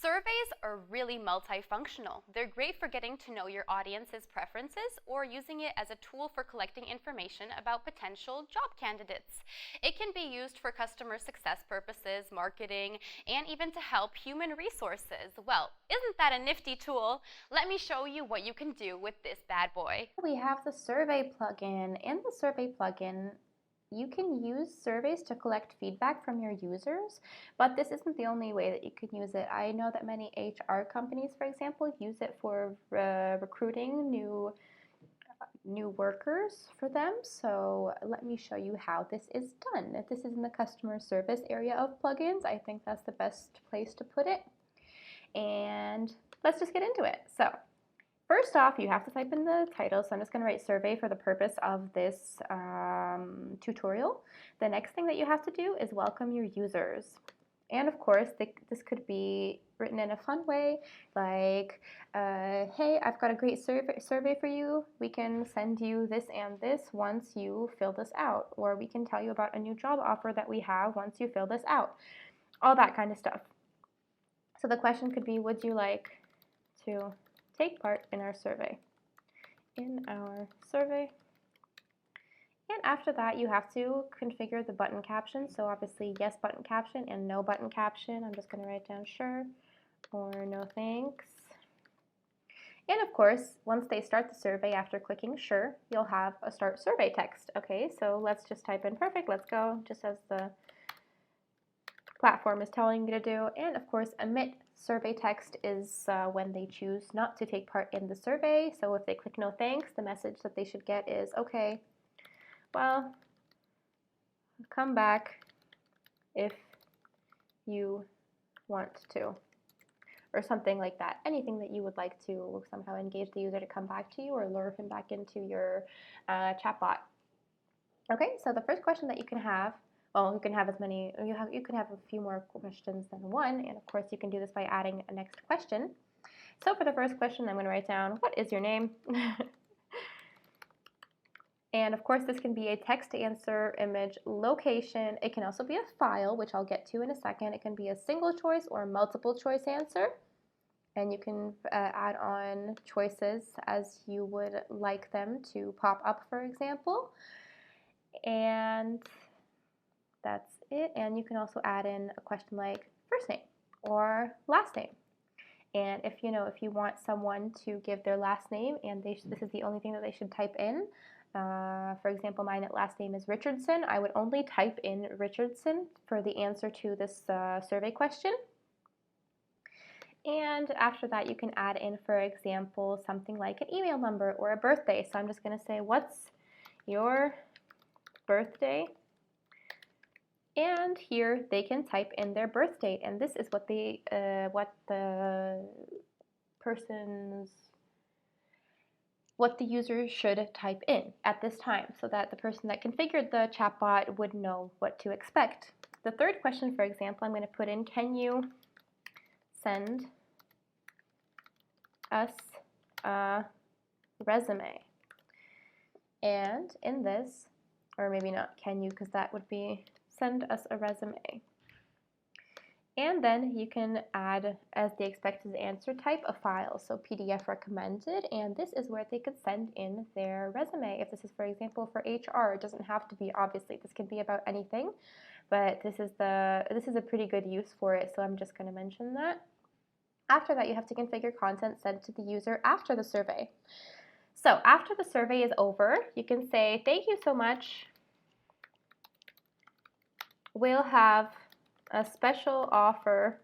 Surveys are really multifunctional. They're great for getting to know your audience's preferences or using it as a tool for collecting information about potential job candidates. It can be used for customer success purposes, marketing, and even to help human resources. Well, isn't that a nifty tool? Let me show you what you can do with this bad boy. We have the survey plugin. In the survey plugin, you can use surveys to collect feedback from your users, but this isn't the only way that you can use it. I know that many HR companies, for example, use it for recruiting new workers for them. So let me show you how this is done. If this is in the customer service area of plugins, I think that's the best place to put it. And let's just get into it. So first off, you have to type in the title, so I'm just going to write survey for the purpose of this tutorial. The next thing that you have to do is welcome your users. And of course, this could be written in a fun way, like, hey, I've got a great survey for you. We can send you this and this once you fill this out. Or we can tell you about a new job offer that we have once you fill this out. All that kind of stuff. So the question could be, would you like to take part in our survey? And after that, you have to configure the button caption. So obviously, yes button caption and no button caption. I'm just going to write down sure or no thanks. And of course, once they start the survey after clicking sure, you'll have a start survey text. Okay, so let's just type in perfect, let's go, just as the platform is telling me to do. And of course, omit survey text is when they choose not to take part in the survey. So if they click no thanks, the message that they should get is, okay, well, come back if you want to, or something like that. Anything that you would like to somehow engage the user to come back to you or lure him back into your chatbot. Okay, so the first question that you can have, well, you can have as many, you can have a few more questions than one, and of course you can do this by adding a next question. So for the first question, I'm going to write down, what is your name? And of course this can be a text answer, image, location. It can also be a file, which I'll get to in a second. It can be a single choice or multiple choice answer. And you can add on choices as you would like them to pop up, for example. And that's it. And you can also add in a question like first name or last name. And if you want someone to give their last name and this is the only thing that they should type in, for example, my last name is Richardson, I would only type in Richardson for the answer to this survey question. And after that, you can add in, for example, something like an email number or a birthday. So I'm just going to say, what's your birthday? And here they can type in their birth date, and this is what the user should type in at this time, so that the person that configured the chatbot would know what to expect. The third question, for example, I'm going to put in, can you send us a resume? And in this, or maybe not can you, because that would be send us a resume. And then you can add, as the expected answer type, a file, so PDF recommended, and this is where they could send in their resume. If this is, for example, for HR, it doesn't have to be, obviously, this can be about anything, but this is a pretty good use for it, so I'm just going to mention that. After that, you have to configure content sent to the user after the survey. So after the survey is over, you can say, thank you so much. We'll have a special offer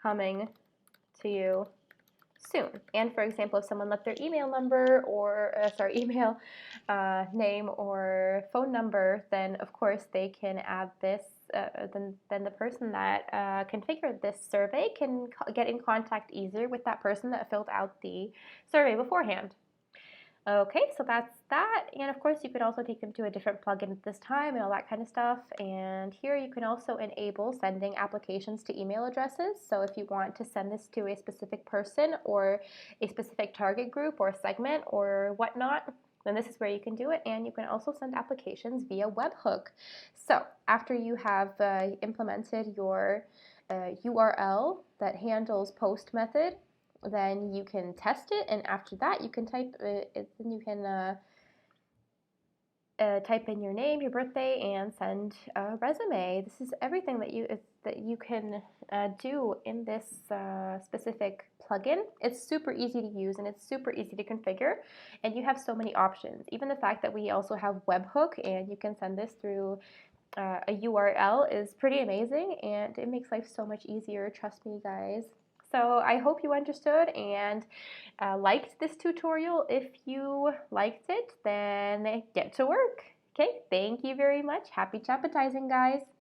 coming to you soon. And for example, if someone left their email number or email name or phone number, then of course they can add this. Then the person that configured this survey can get in contact easier with that person that filled out the survey beforehand. Okay, so that's that, and of course you could also take them to a different plugin at this time and all that kind of stuff. And here you can also enable sending applications to email addresses. So if you want to send this to a specific person or a specific target group or segment or whatnot, then this is where you can do it. And you can also send applications via webhook. So after you have implemented your URL that handles post method, then you can test it, and after that you can type type in your name, your birthday, and send a resume. This is everything that you can do in this specific plugin. It's super easy to use and it's super easy to configure, and you have so many options. Even the fact that we also have webhook and you can send this through a URL is pretty amazing, and it makes life so much easier. Trust me, guys. So I hope you understood and liked this tutorial. If you liked it, then get to work. Okay, thank you very much. Happy chappetizing, guys.